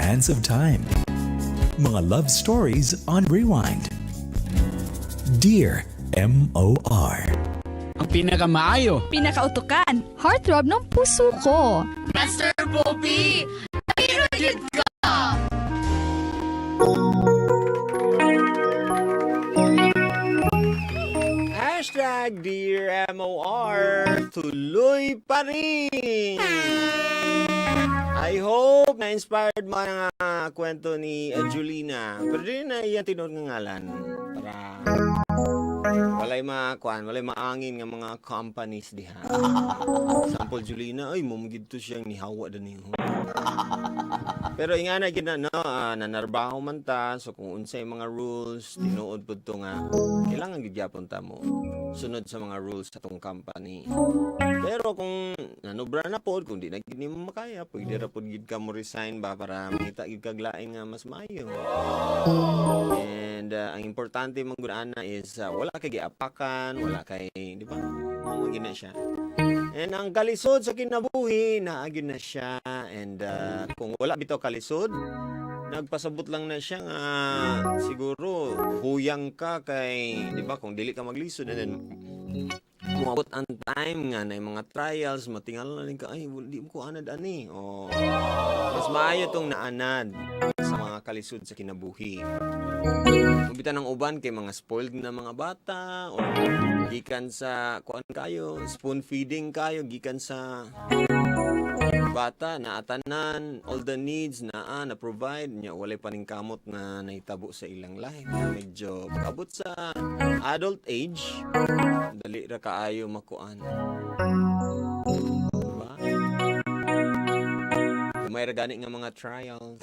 Sands of Time. Mga love stories on rewind. Dear M.O.R. Ang pinakamaayo. Pinakautukan, heartthrob ng puso ko. Master Bobby! Pinagid ka! Hashtag Dear MOR, tuloy pa rin! I hope na-inspired mo ang kwento ni Julina. Pero din na iyan tinod ng ngalan para walay maangin nga mga companies diha. Sample Julina, ay mumugid to siyang nihawa din niyo. Pero ingana gid na no, nanarbaho man ta, so kung unsay mga rules tinuod pud to nga kailangan gid gyapon ta mo sunod sa mga rules sa tong company. Pero kung nanobra na pod, kung di na gid nimo makaya, pwede ra pod gid ka mo resign ba para makita gid kag lain nga mas maayo. And ang importante mong gudana is wala kay giapakan, wala kay, di ba? Mo gina siya. And ang kalisod sa kinabuhi, naagin na siya. And kung wala bitaw kalisod, nagpasabot lang na siya nga siguro huyang ka kay, di ba, kung dili ka maglisod and then umabot ang time nga na yung mga trials, matingal na rin ka, ay, di ko anad ani. O, mas maayo tong naanad sa mga kalisod sa kinabuhi. Mabitan ng uban kay mga spoiled na mga bata o gikan sa kuan kayo, spoon feeding kayo gikan sa bata na atanan all the needs na provide nya walay paningkamot na nahitabo sa ilang life. Medyo pagabot sa adult age, dali ra kaayo makuan. Diba? May ra gani nga mga trials.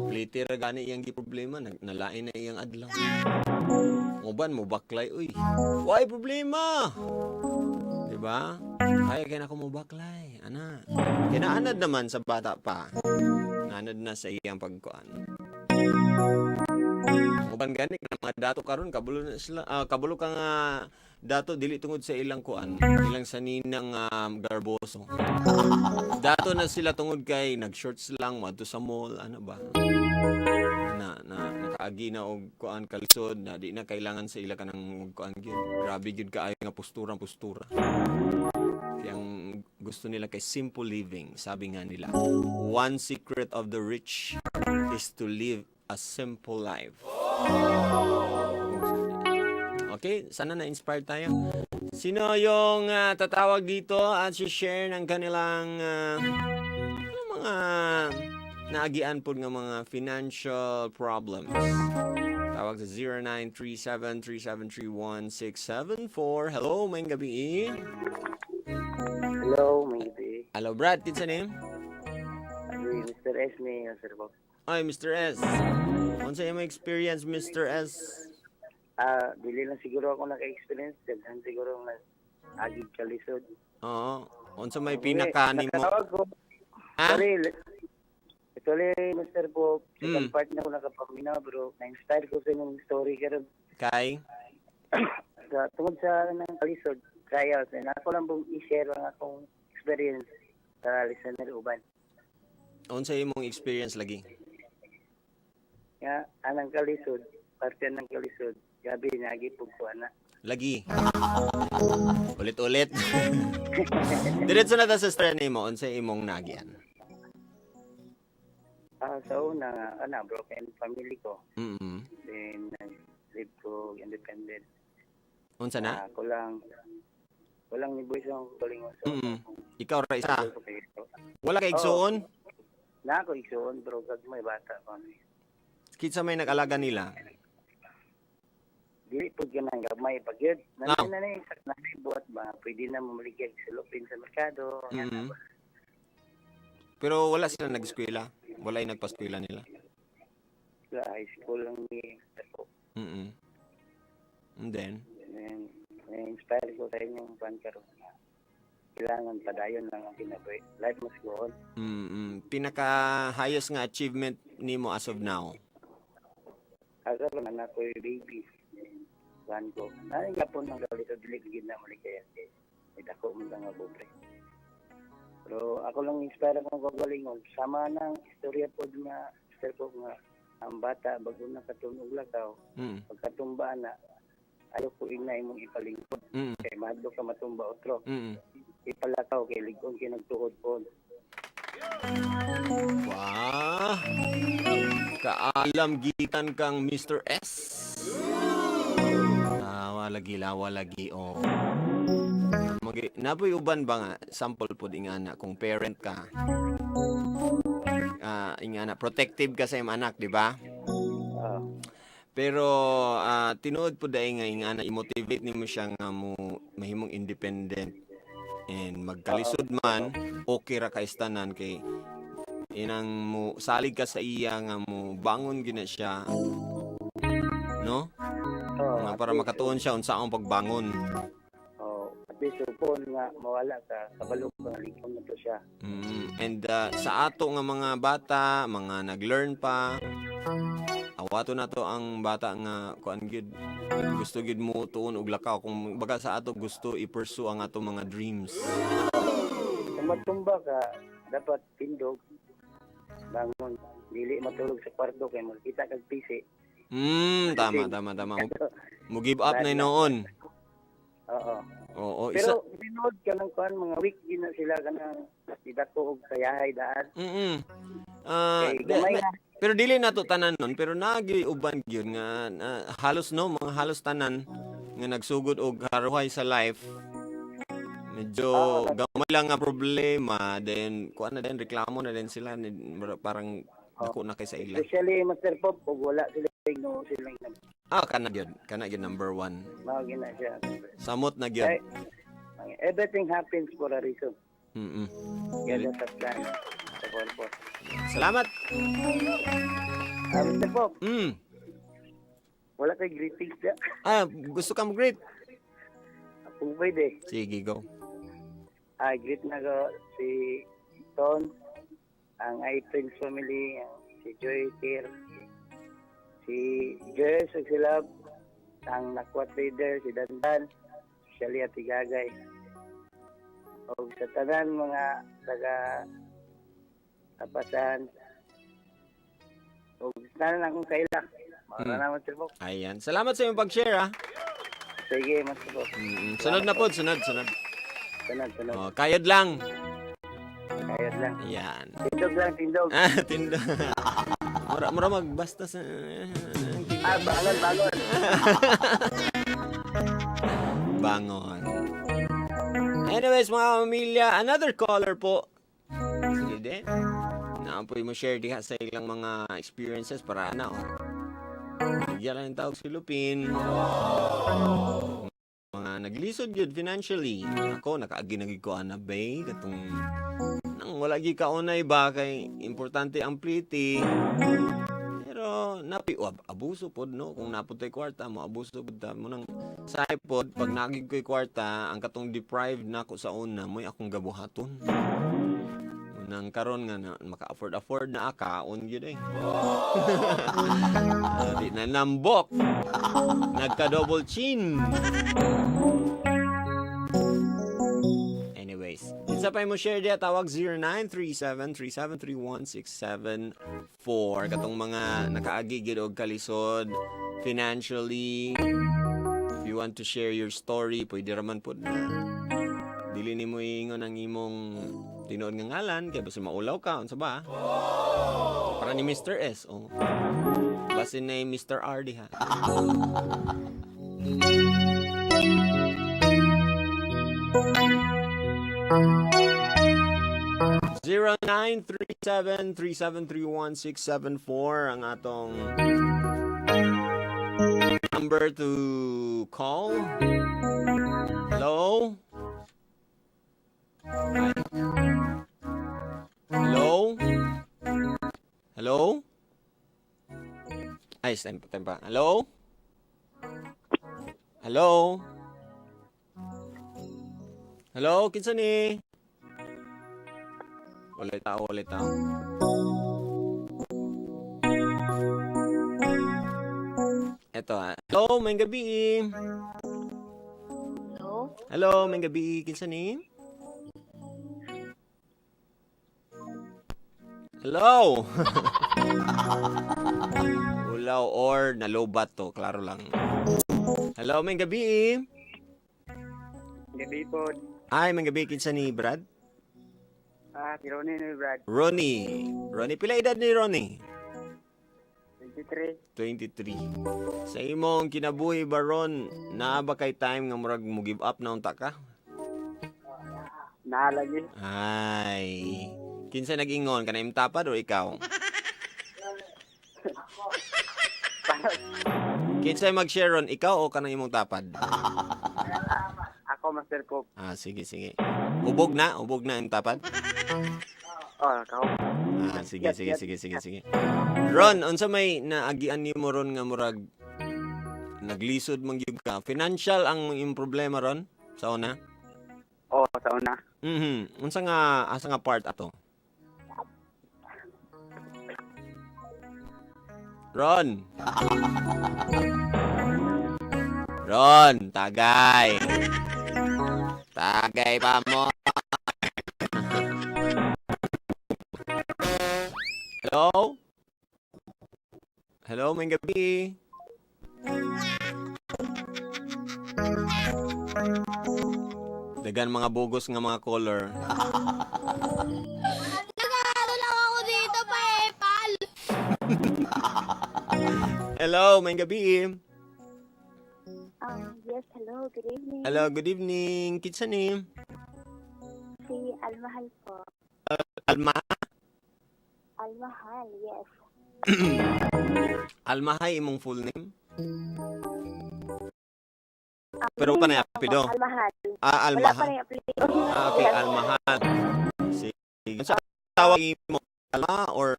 Liti ra gani iyang gi problema, nalain na iyang adlaw. Uban mo baklay, uy. Why problema? Diba? Kaya kaya na ko mo baklay. Ana. Kinaanad naman sa bata pa. Nanad na sa iyang pagkuan. Uban gani nga mga dato karon kabulo na sila, kabulo ka nga dato dili tungod sa ilang kuan, ilang saninang garboso. Dato na sila tungod kay nag-shorts lang madto sa mall, ano ba? Nakaagi na og kuan kalisod na di na kailangan sa ila kanang kuan gyud. Grabe gyud kaayo nga postura. Yang gusto nila kay simple living, sabi nga nila. One secret of the rich is to live a simple life. Okay, sana na-inspire tayo. Sino yung tatawag dito at share ng kanilang mga naagian po ng mga financial problems? Tawag sa 0937-373-1674. Hello, may gabi. Hello, may gabi. Hello, Brad. Kinsa name? Mr. S ni Sir Bob. Ay, Mr. S. Unsa yung experience, Mr. S? Dili lang siguro ako naka-experience. Daghan siguro nga agig kalisod. Oo. Unsa may pinaka nimo? Nakatawag ko. Ha? Sorry, Mr. Bob. Second part na ako nakapaminaw, bro. Na-inspire ko sa inyong story karon. Kay? Tungkol sa ng kalisod, trials. And ako lang pong i-share ang akong experience sa listener uban. Unsa imong experience lagi? Nga, anang kalisod, parte ng kalisod, gabi nagi po ko na. Lagi. Ulit-ulit. Diretso na ta sa story nimo. Unsa imong nagian? Sa una, broken family ko. Mm. Then, live ko independent. Unsa na? Walang ni boys ang kalingon. Ikaw ra isa. Wala kay igsuon? Na ako igsuon, bro, kag may bata ko. Kitsa may nag-alaga nila. Dili po ganang gamay pagyud. Nanay na sa buhat ba, pwede na mamaligay sa lupin sa merkado. Pero wala sila nag-eskwela. Wala yung nagpa-eskwela nila. Sa high school lang ni ako. And then? Na-inspire ko sa inyong pankaroon na kailangan padayon lang ang kinabuhi. Life must go on. Pinaka-highest nga achievement nimo as of now? Asa lang anak ko yung baby. Plan ko. Naring kapon ng galito, dili ko gina maligaya. May dako mo lang nga pobre. Pero ako lang inspire akong kagalingon. Sama ng istorya po nga, Mr. po nga, ang bata, bago na katunog lakaw, pagkatumbaan na, ayaw ko inay mong ipalingkod. Kaya mahadlo ka matumba otro. Ipalakaw, kay ligon kay nagtuhod po. Wow! Kaalam gitan kang Mr. S. Walagi, oh. Napoy uban ba nga, sample po di nga na, kung parent ka, ingana, protective ka sa iyong anak, di ba? Pero, tinuod po dahil nga, ingana, i-motivate nimo siya nga mo, mahimong independent, and magkalisod man, okay ra ka istanan, kay, inang mo, salig ka sa iya nga mo, bangon gina siya, no? Nga para makatuon siya unsa ang pagbangon. At least po nga mawala ka, kabalo ka, likom na to siya. And sa ato nga mga bata, mga nag-learn pa, awato na to ang bata nga kuan gid gusto gid mo tuon og lakaw, kung baga sa ato gusto i-pursue ang ato mga dreams. Kung matumba ka, dapat tindog, bangon, dili matulog sa kwarto kay makita kag pisi. Tama. Mo give up na noon. Oo. Pero tinood ka ng kuan, mga week din na sila kanang idako og kayahay daan. Pero dili na to tanan nun, pero nagi uban gyud nga halos mga halos tanan nga nagsugod og haruhay sa life. Medyo gamay lang nga problema, then kuan na din reklamo na din sila, parang ako na kay sa ila. Especially Master Pop, pag wala sila kana gyud number 1. Mao gina siya. Samot na gyud. Everything happens for a reason. Yan sa plan. Sa purpose. Salamat. Mr. Pop. Wala kay greetings na. Gusto ka mo-greet? Kung pwede. Sige, go. Greet na ko si Ton, ang iPrince family, si Joy Kier, si Jess, si Lab, ang nakwat leader, si Dandan, si Shalia Tigagay. O sa tanan mga taga-tapasan, o tanan akong kaila. Mauna naman sila po. Ayan. Salamat sa iyong pag-share, ha? Sige, Mas po. Sunod na po, sunod. Sunod. Kayod lang. Kayod lang. Ayan. Tindog lang, tindog. Tindog. Mura magbasta sa... Bangon. Bangon. Anyways, mga pamilya, another caller po. Sige din. Naapoy mo share diha sa ilang mga experiences para ano. Bigyan lang yung tawag si Lupin. Mga naglisod yun financially. Ako, nakaagi ko anabay. Katong nang wala gi kaunay ba kay importante ang pretty. Pero abuso pod no, kung naputoy kwarta mo abuso pod mo nang say pod pag nagig ko'y kwarta ang katong deprived nako sa una mo'y akong gabuhaton. Nang karon nga na maka-afford na akaon gyud di na nambok. Nagka-double chin. Anyways, isa pa mo share dia tawag 0937-3731-674 katong mga nakaagi gyud og kalisod financially. If you want to share your story, pwede raman pod na dili nimo ingon ang imong tinuod nga ngalan kay basta maulaw ka unsa ba? Para ni Mr. S. Basta na Mr. R diha. Zero 0937-3731-674 ang atong number to call. Hello? Hi. Hello? Hello? Ay, tempa. Hello? Hello? Hello, kinsa ni? Ulit tao. Eto hello, may gabi. Hello? Hello, may gabi. Kinsa ni? Hello. Ulaw or nalobat to, klaro lang. Hello, may gabi. Gabi po. Ay, may gabi kinsa ni Brad? Si Ronnie ni Brad. Ronnie, pila edad ni Ronnie? 23. 23. Sa imong kinabuhi ba ron, naa ba kay time nga murag mo give up na unta ka? Naalagi. Ay, kinsa nag-ingon ka na imtapad o ikaw? Kinsa mag-share ron, ikaw o ka na imong tapad? Ako, Master Cook. Sige. Ubog na yung tapad? Ako. Sige. Ron, unsa may naagian nimo ron nga murag naglisod man gyud ka? Financial ang imong problema ron sa una? Sa una. Unsa nga part ato? Ron, tagay. Tagay pa mo. Hello, may gabi. Dagan mga bugos nga mga color. Nag-aaral lang ako dito pa pal. Hello, may gabi. Yes, hello. Good evening. Hello, good evening. Kitsa ni? Si Almahal po. Alma? Almahal, yes. Almahay imong full name? Pero pa na apelyido. Almahal. Wala pa Almahal. rin apelyido. Okay, Yes. Almahal. Sige. Sa tawag mo Alma or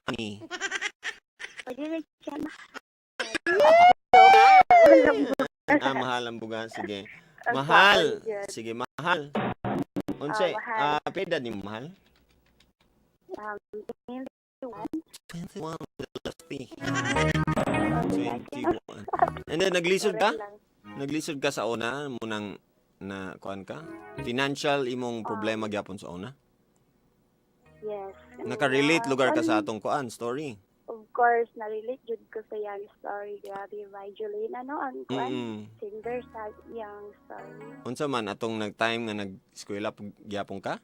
Honey? Pwede rin siya Mahal ang buga. Sige. Mahal. Yes. Sige, mahal. Unsay, Mahal. peda ni mo, mahal? 21 21. And then naglisod ka? Naglisod ka sa una munang na kuan ka? Financial imong problema gyapon sa una? Yes. Naka-relate lugar ka sa atong kuan story. Of course, na-relate jud ko sa young story. Grabe, by Jolene. Ang kwan? Singer sa young story. Unsa man atong nag-time nga nag-eskwela gyapon ka?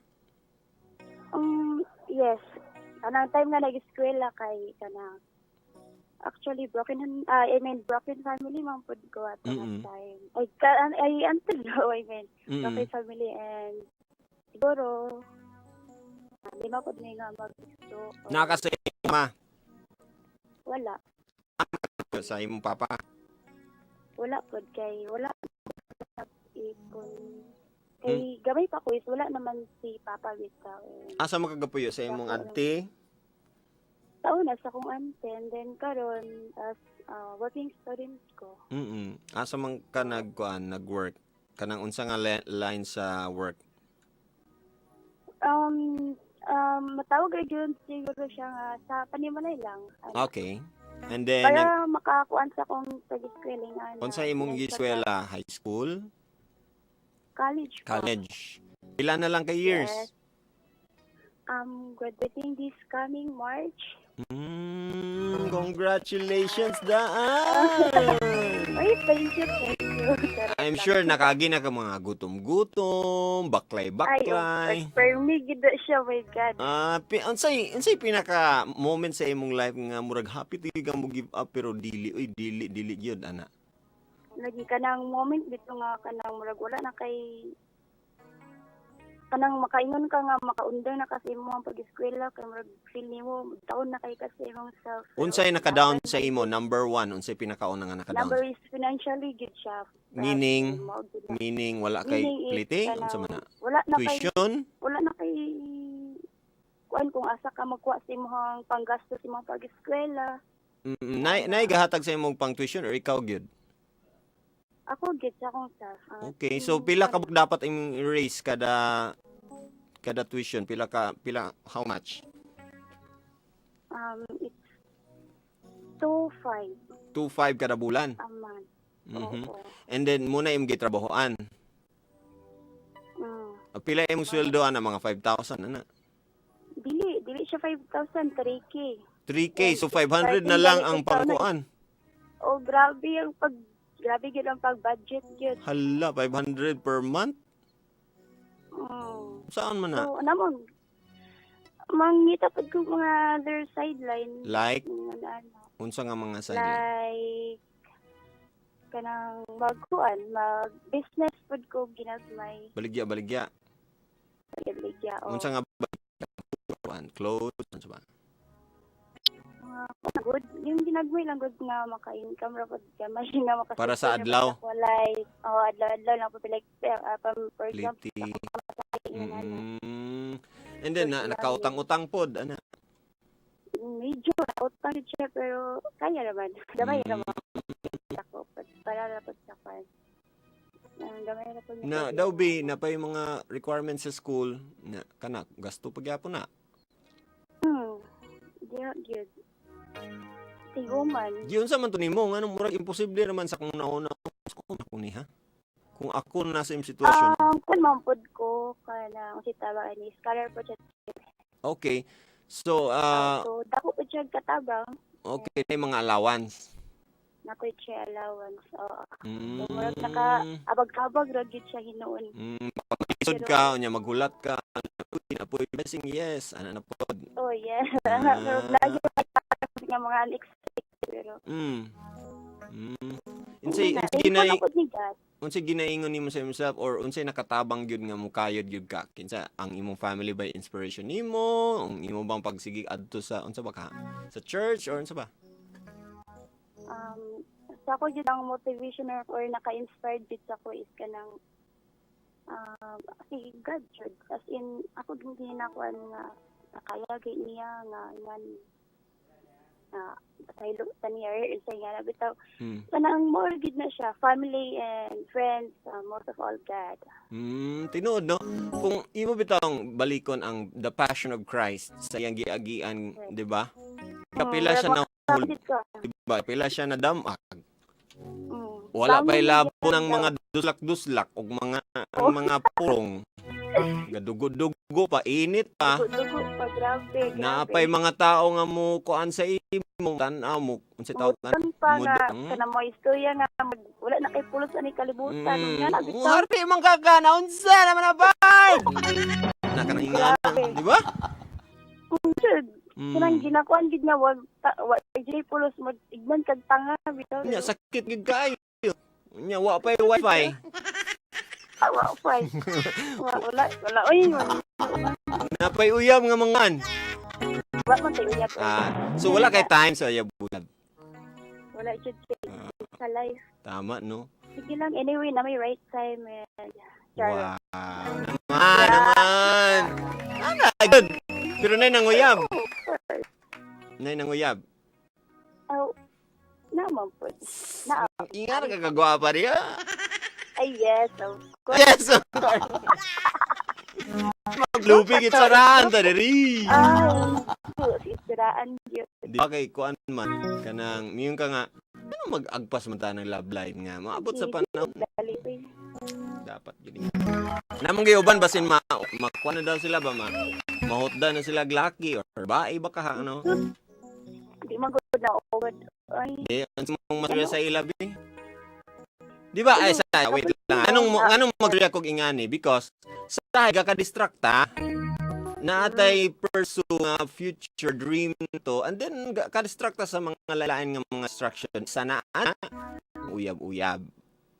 Yes. Kanang time nga nag-eskwela kay kanang actually broken family man pud ko at that time. Until now, broken family and siguro di ma pud may nga maggusto. Nakasay ma Wala. sa imong papa. Wala pud kay wala ipon. Kay gamay pa ko is wala naman si Papa bitaw. Asa makagapuyo sa imong auntie? Taon na sa kong ante and then karon as working student ko. Asa man ka nag-work? Kanang unsa nga line sa work? Matawag ay yun siguro siya nga sa Panimalay lang. Okay. And then Para makakuan sa kong pag-eskwela. unsa imong giskwela? High school? College. College. Pila na lang kay years? Yes. Graduating this coming March. Congratulations daan! Ay, thank you. I'm sure nakagi na ka mga gutom-gutom, baklay-baklay. Ay, for me, gida siya, my God. Unsay pinaka moment sa imong life nga murag happy tigig kang mo give up pero dili gyud ana. Lagi ka ng moment dito nga kanang murag wala na kay kanang makaingon ka nga makaundang na kasi mo ang pag-eskwela kay murag feel nimo taon na kay kasi imong self. Unsay naka-down sa imo? Number 1, unsay pinakauna nga naka-down? Number is financially good siya. Meaning wala kay Meaning is plite? kanang Unsa man na? Wala na kay Tuition? wala na kay kuan kung asa ka magkuha sa imong panggastos sa imong pag-eskwela. Nay gahatag sa imong pang tuition or ikaw gyud? Ako gid sa akong self. Okay, so pila ka dapat imong erase kada tuition? Pila how much? It's 2.5 2.5 kada bulan. a month. Oo. And then muna imong gitrabahoan. Pila imong sweldo ana mga 5,000 ana? Dili siya 5,000, 3K. 3K, so 500 na lang ang pangkuan. Oh, grabe grabe yun ang pag-budget yun. Hala, 500 per month? Saan man na? So, namon, mangita pa ko mga other sideline. Like? Ano, Unsa nga mga sideline? like, kanang mag-business pod ko ginagmay. Baligya. Ligya, o. Unsa nga clothes, unsa ba? Good. Yung ginagmay lang good nga maka-income ra pod gamay nga maka. Para sa adlaw? Like, adlaw lang po like for example, Pliti. And then, nakautang-utang pod, ana. medyo utang siya pero kaya naman. Gamay naman. Ako para ra pod sa kwan. Gamay ra pod. Na daw bi na pa yung mga requirements sa school na kana gasto pagyapon na. Good. Tiguman. Giyon sa man to nimo nganong murag imposible naman sa kung nauna ko ni ha. Kung ako nasa im sitwasyon. Kung mampod ko kanang si tawag ni scholar po siya. Okay. So So dako po siya katabang. okay na yung mga allowance. Nakoy siya allowance. Oo. Mm. So, murag abag-abag ra gyud siya hinuon. Isod ka, unya maghulat ka. Uy, na po blessing, yes. Ana na pod. Oh, yes. Pero lagi nga mga unexpected pero unsay ginaingon nimo sa imself or unsay nakatabang gyud nga mukayod gyud ka kinsa ang imong family by inspiration nimo, ang imo bang pagsigig adto sa unsa ba ka? Sa church or unsa ba? sa ako yun ang motivation or naka-inspired dito sa ko is kanang si God jud as in ako din ginakuan nga nakayagay niya nga saylo taniya say nga bitaw kanang more gid na siya family and friends most of all God. Tinuod no kung imo bitawng balikon ang The Passion of Christ sa iyang giagian, di ba? Kapila siya na diba? Pila siya na damag. Wala pa ilabo ng mga duslak-duslak o mga purong. Gadugo-dugo pa, init pa. Dugo pa, grabe. Naapay mga tao nga mo kuan sa imong tanaw mo. Unsa tawag kan? Kana mo istorya nga wala na kay pulos ani kalibutan. Nga na bitaw. Harti man kakana unsa naman na ba? Nakaningana, di ba? Kanang ginakuan gid nga wag dili pulos mo igman kag tanga bitaw. Nya sakit gid kaayo. Nya wa pa wifi. Wala oy. Napay uyab nga mangan. Wala man tayo uyab. So wala kay time sa yabunad. Wala jud sa life. Tama no. Sige lang anyway na may right time and Wow. Naman. Ana good. Pero nay nanguyab. Nay nanguyab. Naman po. Ingat ka kagwapa riya. Ay, yes, of course. Yes, of course. Maglupig itsaraan ta diri. Siraan yun. Di ba kay kuan man kanang miyon ka nga ano mag-agpas man ta ng love life nga maabot sa panahon. Dapat gini. Namang gayuban basin makuha na daw sila ba mahotda na sila glaki or bae ba ka ano? Di magod na ogod. Di mong masaya sa ilabi. Di ba ay sa wait lang. Anong magriya kog ingani because sa ka distracta natay pursue nga future dream to and then ka distracta sa mga lalain nga mga distraction sana uyab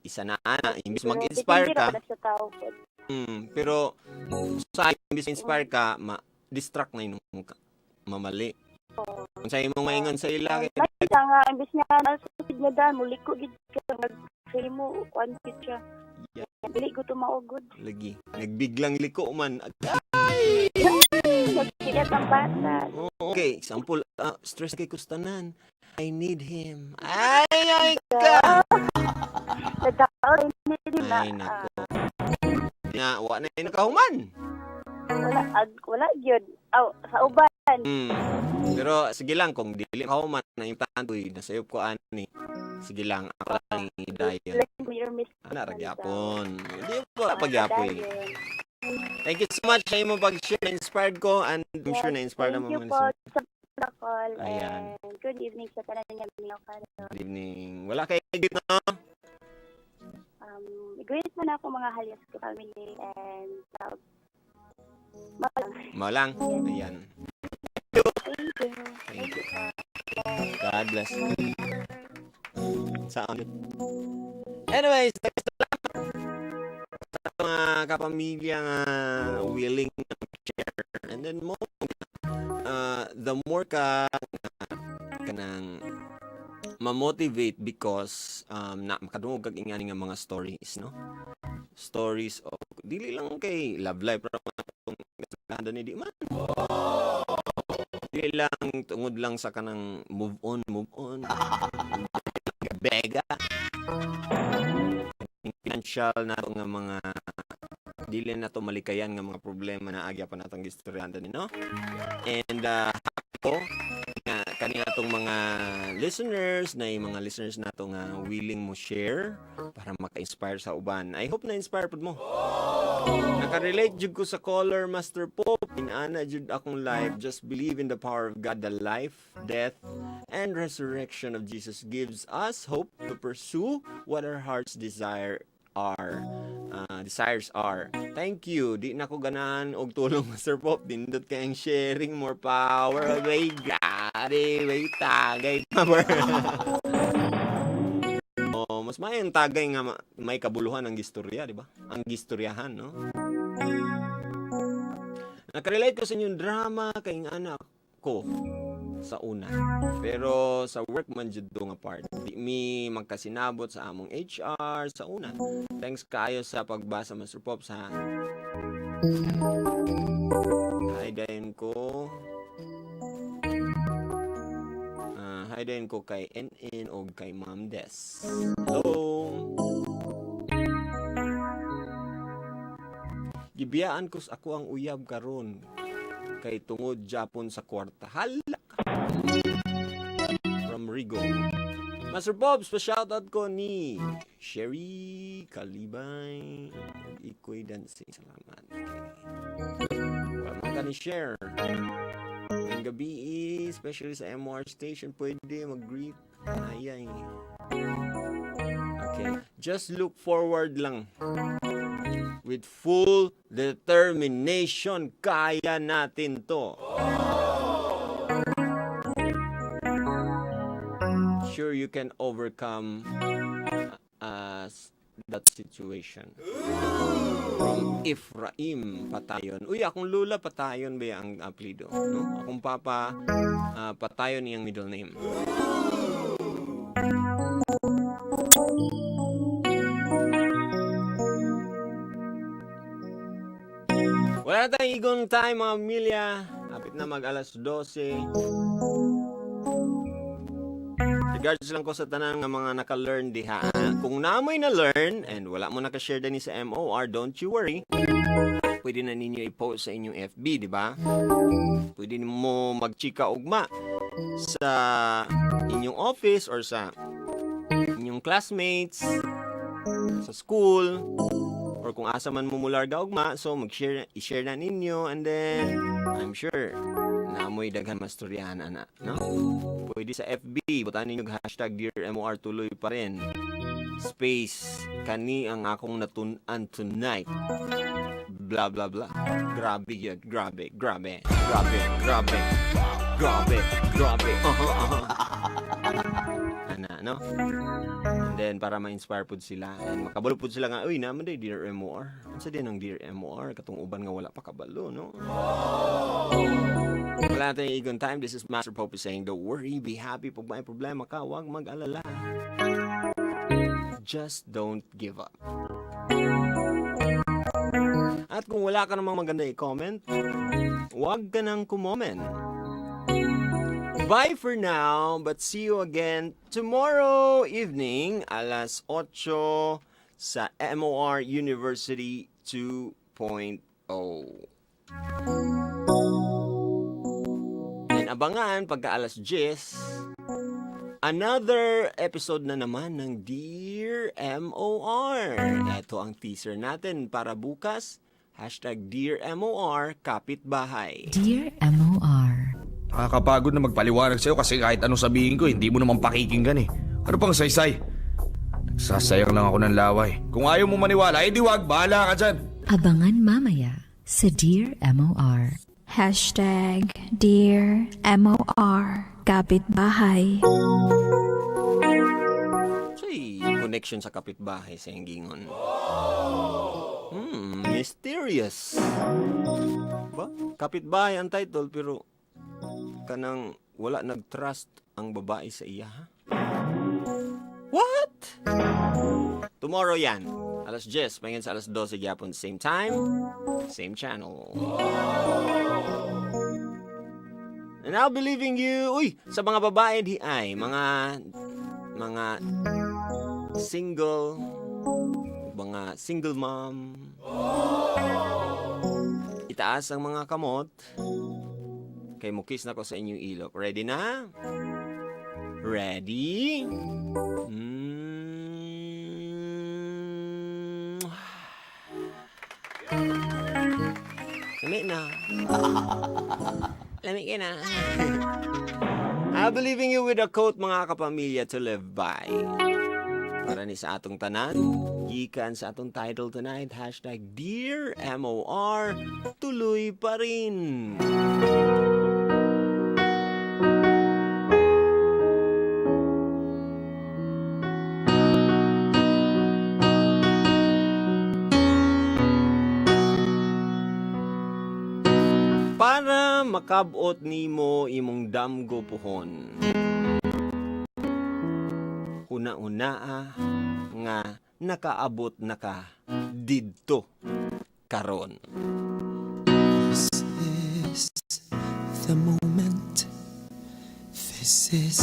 isa na imbis mag-inspire ka. Pero sa imbis inspire ka ma-distract na yung mamali. Kung sa imong maingon sa ila kay nga imbis nga nasusid na daan muliko gid ka nag-feel mo one picture. Dili ko tumaugod. Lagi nagbiglang liko man. Nagsigat ang bata. Okay, example stress kay kustanan. I need him. Ay ka. Nagkaon ni na. Ay nako. Na wa na nakahuman. Wala gyud. Sa uban. Pero sige lang kung dili kahuman na yung tantoy nasayop ko ani. Sige lang ako lang idaya. Ana ra gyapon. Di ba pagyapon. Thank you so much sa imong pag-share. Na-inspired ko and I'm sure na-inspired Thank naman you mga po listeners. sa call. Ayan. And good evening sa tanan niya. Good evening. Wala kayo dito, no? Greet mo na ako mga halyas ko family and love. Malang. Ayan. Thank you. Thank you. God bless. Saan? Anyways, salamat sa mga kapamilya nga willing na share. And then the more ka kanang ma-motivate because na makadungog kag ingani nga mga stories, no? Stories of dili lang kay love life pero mga ni di man. Dili lang tungod lang sa kanang move on. Bega. Financial na to nga mga dili na to malikayan nga mga problema na agya pa natong gistoryahan ni, no? And ako nga kanina tong mga listeners na yung mga listeners nato nga willing mo share para maka-inspire sa uban. I hope na-inspire pud mo. Naka-relate jud ko sa caller Master Pope. Inana jud akong life. Just believe in the power of God. The life, death, and resurrection of Jesus gives us hope to pursue what our hearts desires are. Thank you. Di na ko ganahan og tulong Master Pop. Dindot kayong sharing more power. Way gari, way tagay power. Mas mayang tagay nga may kabuluhan ang gistorya, di ba? Ang gistoryahan, no? Nakarelate ko sa inyong drama kay anak ko sa una. Pero sa work man jud do nga part. Di mi magkasinabot sa among HR sa una. Thanks kayo sa pagbasa Master Pops ha. Hi din ko. Hi din ko kay NN o kay Ma'am Des. Hello. Gibiyaan ko sa ako ang uyab karon kay tungod Japon sa kwarta. Hala ka. From Rigo. Master Bobs, pa-shoutout ko ni Sherry Kalibay. Ikoy dancing. Salamat. Wala ka ni share. Ngayong gabi, especially sa MR station, pwede mag-greet. Ayay. Okay. Just look forward lang. With full determination, kaya natin to. Sure you can overcome that situation. From Ephraim Patayon. Uy, akong lula Patayon ba ang apelido? No? Akong papa Patayon yung middle name. Wala na tayong igong time mga pamilya. Kapit na mag alas 12. Regards lang ko sa tanan nga mga naka-learn diha. Kung namoy na-learn and wala mo naka-share din sa MOR, don't you worry. Pwede na ninyo i-post sa inyong FB, di ba? Pwede mo mag-chika ugma sa inyong office or sa inyong classmates, sa school, or kung asa man mo mularga ugma, so i-share na ninyo and then I'm sure namoy daghan mastoryahan ana, no? Pwede sa FB, butan ninyo hashtag Dear MOR tuloy pa rin. Space, kani ang akong natun-an tonight. Blah blah blah. Grabe yun, grabe. Ana, no? And then para ma-inspire pud sila and makabalo pud sila nga, uy naman day Dear MOR. Unsa din ang Dear MOR katong uban nga wala pa kabalo, no? Wala tayong igon time. This is Master Pope saying, don't worry, be happy. Pag may problema ka, huwag mag-alala. Just don't give up. At kung wala ka namang maganda i-comment, huwag ka nang kumoment. Bye for now, but see you again tomorrow evening, alas 8 sa MOR University 2.0. Abangan pagka alas 10 another episode na naman ng Dear MOR. Ito ang teaser natin para bukas. Hashtag Dear MOR Kapitbahay. Dear MOR. Nakakapagod na magpaliwanag sa'yo kasi kahit anong sabihin ko, hindi mo naman pakikinggan eh. Ano pang saysay? Nagsasayang lang ako ng laway. Kung ayaw mo maniwala, edi wag, bahala ka dyan. Abangan mamaya sa Dear MOR. Hashtag Dear MOR Kapitbahay. Say, connection sa kapitbahay sa Enggingon. Mysterious. Ba? Kapitbahay ang title pero kanang wala nag-trust ang babae sa iya, ha? What? Tomorrow yan. Alas 10, pangin sa alas 12 gyapon. Same time, same channel. And I'll be leaving you. Uy, sa mga babae di ay, mga single mom. Itaas ang mga kamot. Kay mukis na ko sa inyong ilok. Ready na? Ready? Lamig na. Lamig ka na. I'll be leaving you with a quote, mga kapamilya, to live by. Para ni sa atong tanan, gikan sa atong title tonight, hashtag Dear MOR, tuloy pa rin. Para makabot nimo imong damgo puhon. Una-una nga nakaabot na ka didto karon. This is the moment. This is